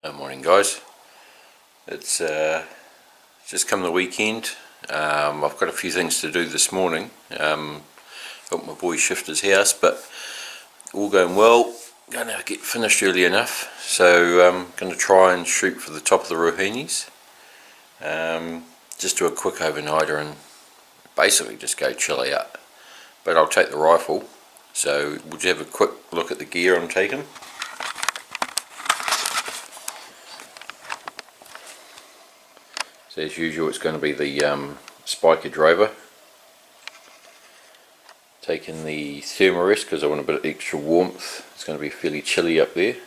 Good morning, guys. It's just come the weekend. I've got a few things to do this morning. Help my boy shift his house, but all going well. Going to get finished early enough, so I'm going to try and shoot for the top of the Ruahines. Just do a quick overnighter and basically just go chill out. But I'll take the rifle. So we'll just have a quick look at the gear I'm taking. So as usual, it's going to be the Spiker Drover. Taking the Thermarest because I want a bit of extra warmth. It's going to be fairly chilly up there,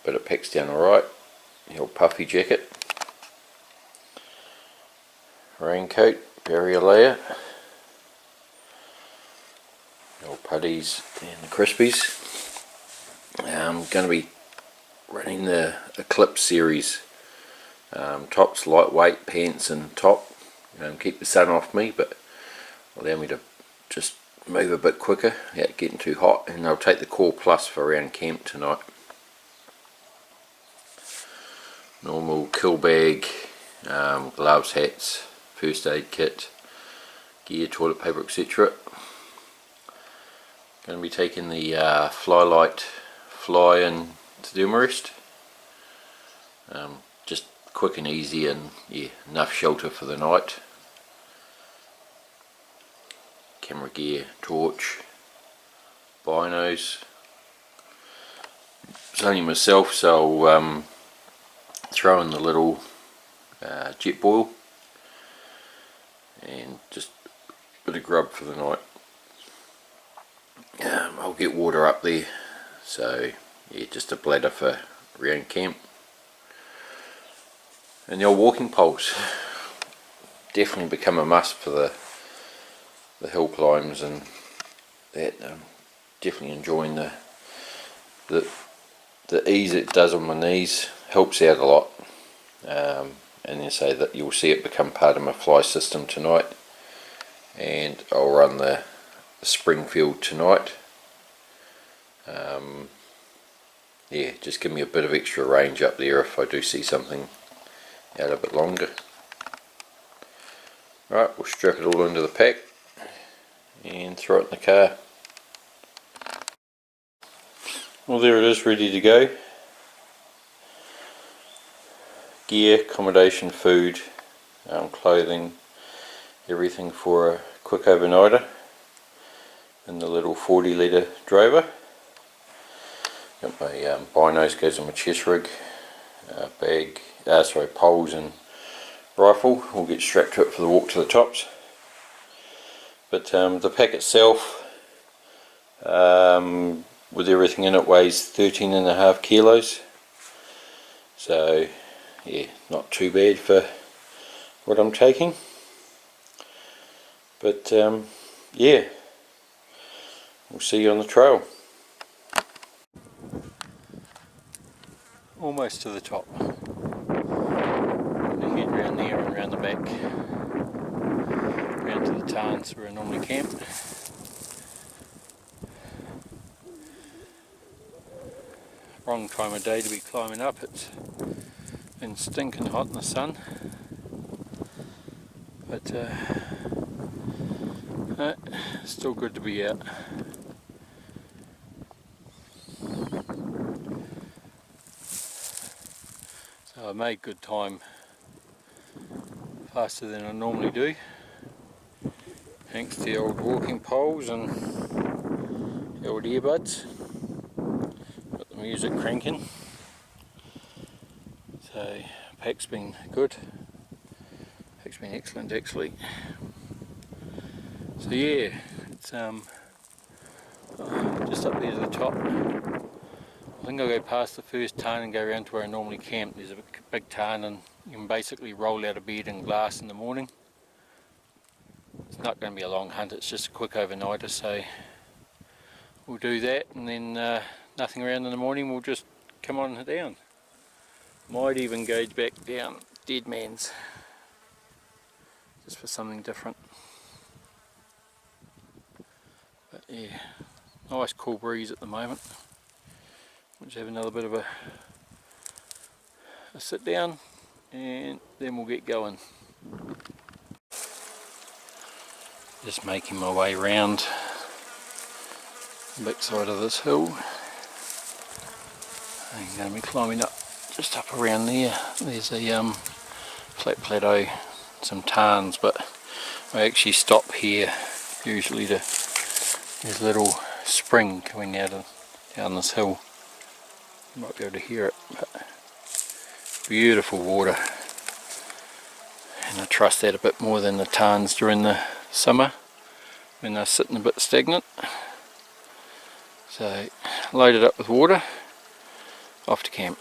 but it packs down alright. The old puffy jacket. Raincoat, barrier layer. The old putties and the crispies. I'm going to be running the Eclipse series. Tops lightweight, pants and top. Keep the sun off me, but allow me to just move a bit quicker without getting too hot. And I'll take the Core Plus for around camp tonight. Normal kill bag, gloves, hats, first aid kit, gear, toilet paper, etc. Going to be taking the Flylight Fly-In Thermarest. Just quick and easy, and yeah, enough shelter for the night. Camera gear, torch, binos. It's only myself, so I'll throw in the little jet boil and just a bit of grub for the night. I'll get water up there, so yeah, just a bladder for around camp. And the old walking poles definitely become a must for the hill climbs and that. Definitely enjoying the ease it does on my knees. Helps out a lot. And you say that you'll see it become part of my fly system tonight. And I'll run the Springfield tonight. Yeah, just give me a bit of extra range up there if I do see something out a bit longer. Right, we'll strap it all into the pack and throw it in the car. Well, there it is, ready to go. Gear, accommodation, food, clothing, everything for a quick overnighter in the little 40 litre drover. Got my binos, goes on my chest rig, bag, poles and rifle. We'll get strapped to it for the walk to the tops. But the pack itself, with everything in it, weighs 13.5 kilos. So yeah, not too bad for what I'm taking. But yeah, we'll see you on the trail. Almost to the top. Gonna head round there and round the back, round to the tarns where I normally camp. Wrong time of day to be climbing up. It's been stinking hot in the sun, but still good to be out. So I made good time, faster than I normally do, thanks to the old walking poles and the old earbuds. Got the music cranking. So pack's been good. Pack's been excellent actually. So yeah, it's just up there to the top. I think I'll go past the first tarn and go around to where I normally camp. There's a big tarn and you can basically roll out of bed in glass in the morning. It's not going to be a long hunt, it's just a quick overnighter, so we'll do that, and then nothing around in the morning, we'll just come on down. Might even go back down Dead Man's, just for something different. But yeah, nice cool breeze at the moment. We'll just have another bit of a a sit down and then we'll get going. Just making my way round the back side of this hill. I'm going to be climbing up just up around there. There's a flat plateau, some tarns, but I actually stop here usually to, there's a little spring coming out of down this hill. You might be able to hear it, but beautiful water, and I trust that a bit more than the tarns during the summer when they're sitting a bit stagnant. So loaded up with water, off to camp.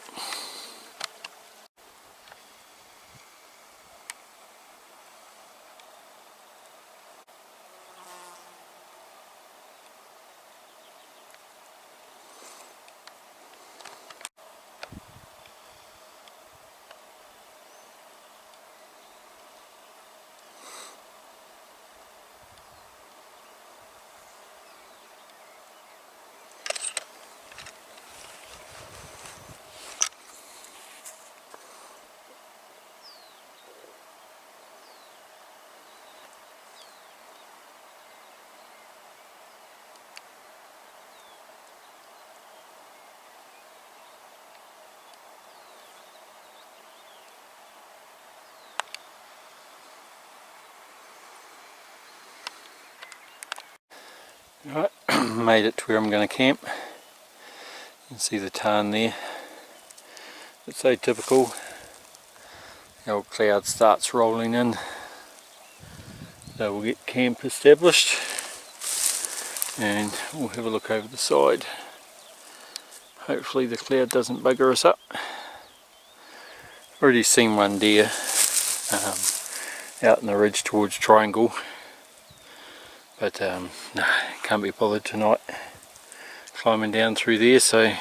Right, made it to where I'm going to camp. You can see the tarn there. It's so typical. The old cloud starts rolling in. So we'll get camp established and we'll have a look over the side. Hopefully the cloud doesn't bugger us up. Already seen one deer out in the ridge towards Triangle. But no, can't be bothered tonight climbing down through there, so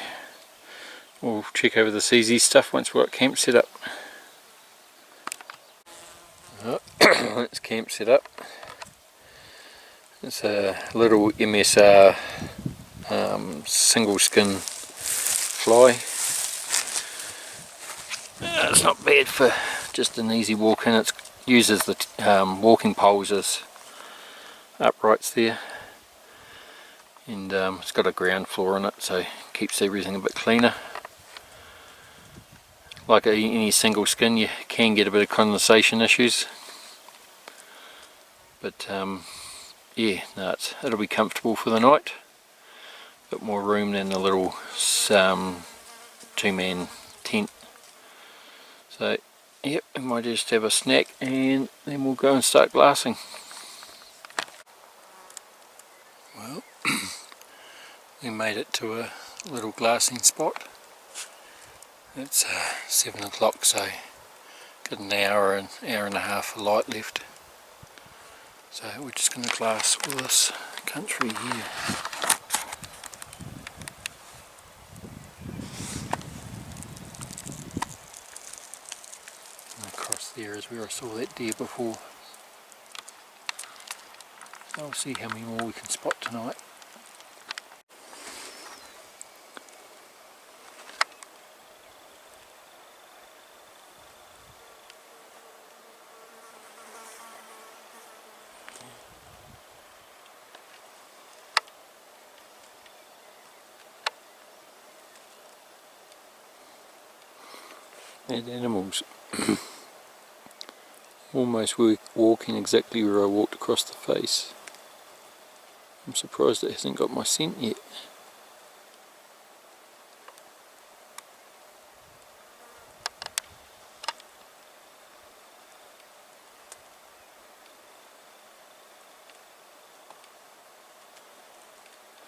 we'll check over this easy stuff once we've got camp set up. That's camp set up. It's a little MSR single skin fly. It's not bad for just an easy walk in. It uses the walking poles as uprights there, and it's got a ground floor in it, so keeps everything a bit cleaner. Like any single skin, you can get a bit of condensation issues, but yeah, no, it'll be comfortable for the night. A bit more room than the little two-man tent. So yep, we might just have a snack and then we'll go and start glassing. Well, we made it to a little glassing spot. It's 7 o'clock, so got an hour and a half of light left. So we're just going to glass all this country here. And across there is where I saw that deer before. So we'll see how many more we can spot tonight. That animal's almost walking exactly where I walked across the face. I'm surprised it hasn't got my scent yet.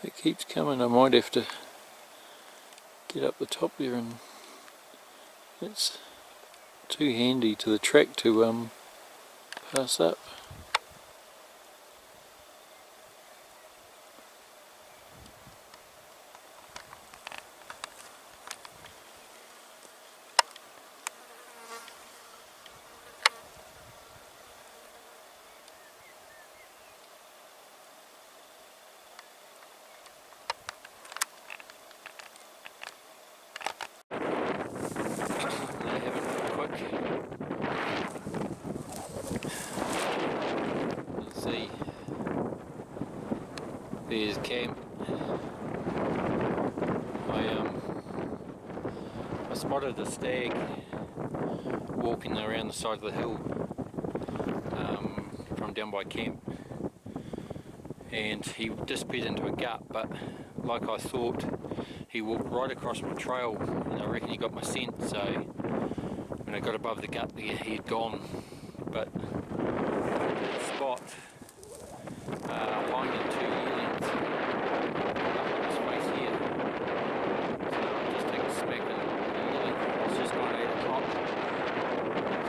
It keeps coming. I might have to get up the top there, and it's too handy to the track to pass up. They haven't There's camp. I spotted a stag walking around the side of the hill from down by camp, and he disappeared into a gut, but like I thought, he walked right across my trail, and I reckon he got my scent, so when I got above the gut there, he had gone. But spot lying in 2 yearlings up on his face here, so I'll just take a smack at the yearling. It's just gone 8 o'clock, so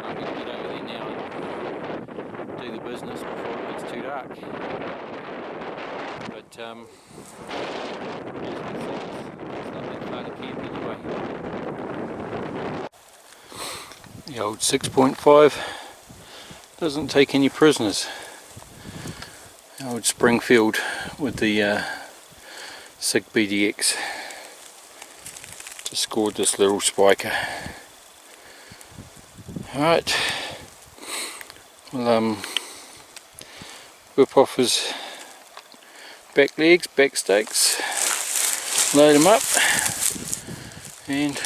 I'm going to get over there now and do the business before it gets too dark. But it's not that far to camp anyway. The old 6.5 doesn't take any prisoners. The old Springfield with the SIG BDX just scored this little spiker. Alright, we'll whip off his back legs, back stakes, load them up and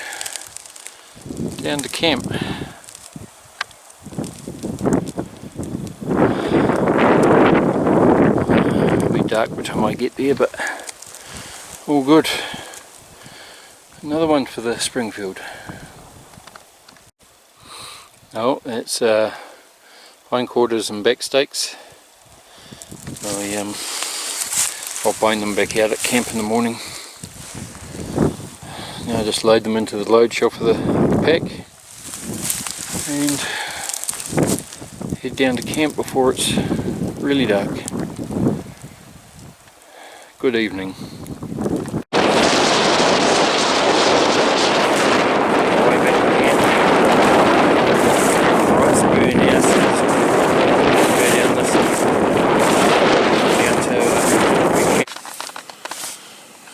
down to camp. It'll be dark by the time I get there, but all good. Another one for the Springfield. Oh, that's hindquarters and back stakes. I'll bind them back out at camp in the morning. Now just load them into the load shelf of the pack and head down to camp before it's really dark. Good evening.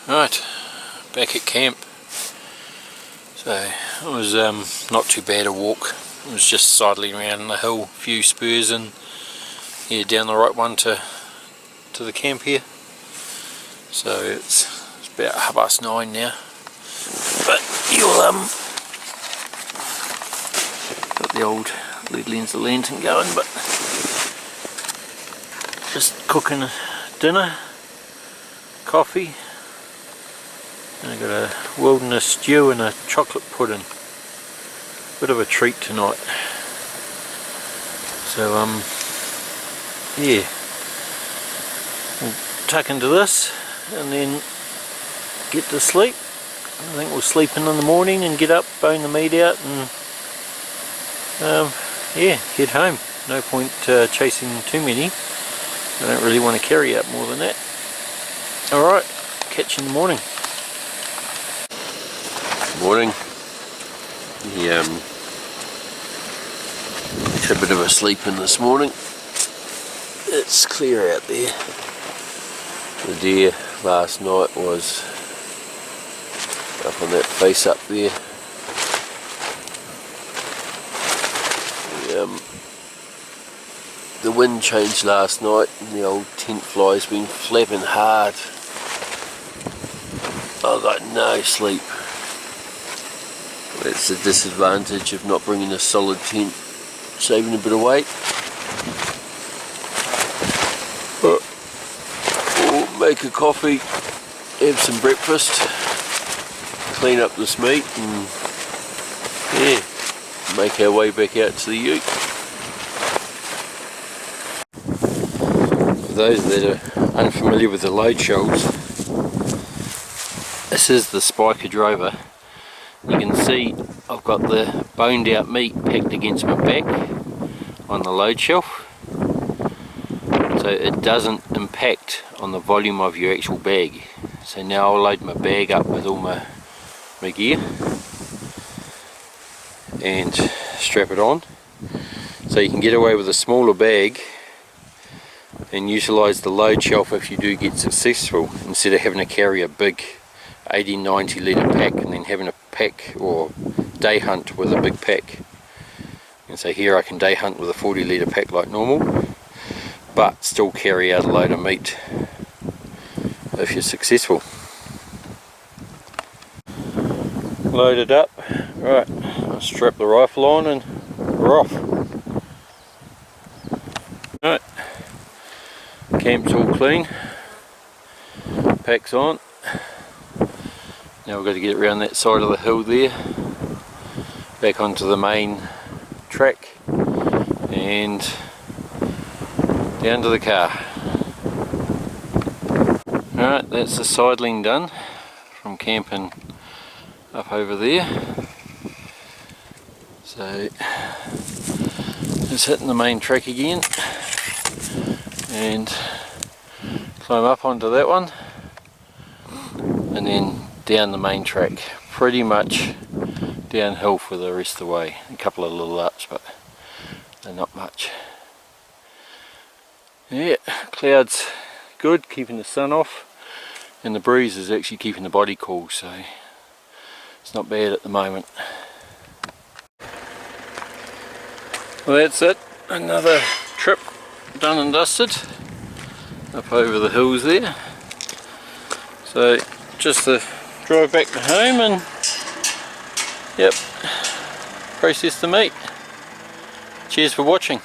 Right, back at camp. So it was not too bad a walk. It was just sidling around the hill, a few spurs, and yeah, down the right one to the camp here. So it's about 9:30 now. But you'll got the old lead lens of lantern going, but just cooking dinner, coffee. And I got a wilderness stew and a chocolate pudding. Bit of a treat tonight. So yeah, we'll tuck into this and then get to sleep. I think we'll sleep in the morning and get up, bone the meat out, and yeah, head home. No point chasing too many. I don't really want to carry out more than that. Alright, catch you in the morning. Morning. Yeah, had a bit of a sleep in this morning. It's clear out there. The deer last night was up on that face up there. The wind changed last night and the old tent fly's been flapping hard. I got no sleep. That's the disadvantage of not bringing a solid tent, saving a bit of weight. We'll make a coffee, have some breakfast, clean up this meat, and yeah, make our way back out to the ute. For those that are unfamiliar with the load shelves, this is the spiker drover. You can see I've got the boned out meat packed against my back on the load shelf, so it doesn't impact on the volume of your actual bag. So now I'll load my bag up with all my gear and strap it on, so you can get away with a smaller bag and utilise the load shelf if you do get successful, instead of having to carry a big 80-90 litre pack and then having a pack or day hunt with a big pack. And so here I can day hunt with a 40 litre pack like normal, but still carry out a load of meat if you're successful. Loaded up, right, I'll strap the rifle on and we're off. Right, camp's all clean, pack's on. Now we've got to get around that side of the hill there, back onto the main track and down to the car. Alright, that's the sidling done from camping up over there. So just hitting the main track again and climb up onto that one and then down the main track, pretty much downhill for the rest of the way. A couple of little ups, but they're not much. Yeah, clouds good, keeping the sun off, and the breeze is actually keeping the body cool, so it's not bad at the moment. Well, that's it, another trip done and dusted up over the hills there. So just to drive back to home and yep, process the meat. Cheers for watching.